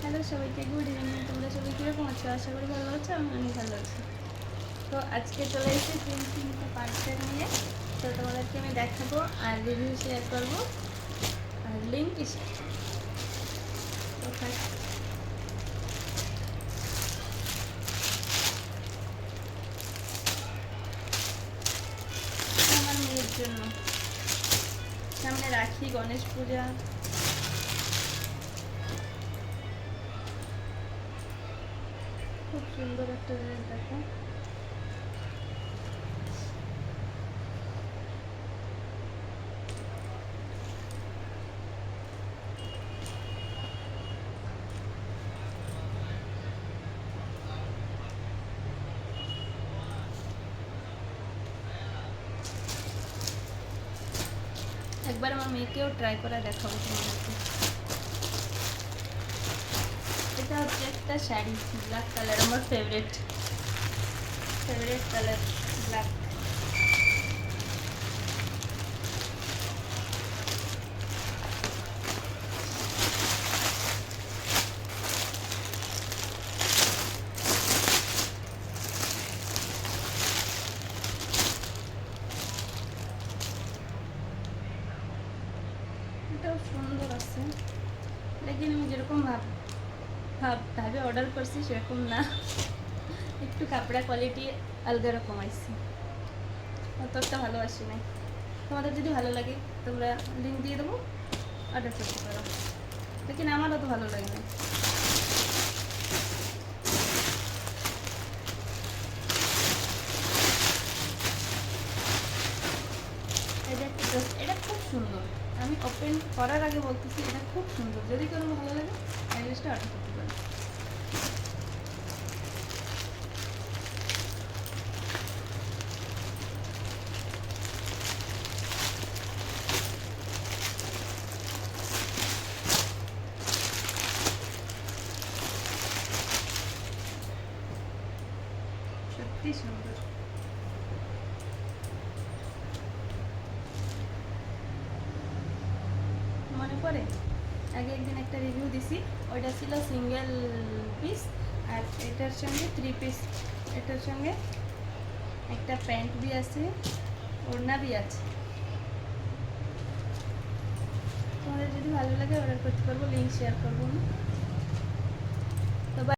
Hello সবাইকে, good evening. তোমরা সবাই কীরকম আছো? আশা করি ভালো আছো। আমি অনেক ভালো আছি। তো আজকে চলে এসেছি তিনটে পার্সেল নিয়ে। তো তোমাদেরকে আমি দেখাবো আর রিভিউ শেয়ার করবো আর লিঙ্ক শেয়ার করবো। তো ফার্স্ট আমার মেয়ের জন্য, সামনে রাখি, গণেশ পূজা। খুব সুন্দর একটা জিনিস দেখো। একবার আমার মেয়েকেও ট্রাই করে দেখাবো তোমাদেরকে। এটা হচ্ছে একটা শাড়ি, ব্ল্যাক কালার, আমার ফেভারিট কালার ব্ল্যাক। এটাও সুন্দর আছে, লেকিন আমি যেরকম ভাবে অর্ডার করছি সেরকম না। একটু কাপড়া কোয়ালিটি আলগা রকম আইসি, অতটা ভালো আসে নাই। তোমাদের যদি ভালো লাগে তোমরা লিঙ্ক দিয়ে দেবো, অর্ডার করতে পারো। লেকিন আমারও তো ভালো লাগে না। এটা খুব সুন্দর। আমি ওপেন করার আগে বলতেছি এটা খুব সুন্দর। যদি কোনো ভালো লাগে এই ড্রেসটা অর্ডার করতে পারো। সত্যি সুন্দর। মনে পড়ে আগে একদিন একটা রিভিউ দিছি, ওইটা ছিল সিঙ্গেল পিস, আর এটার সঙ্গে 3 পিস। এটার সঙ্গে একটা প্যান্ট বি আছে, ওড়না বি আছে। তোমাদের যদি ভালো লাগে অর্ডার করতে পারবো, লিঙ্ক শেয়ার করবো না।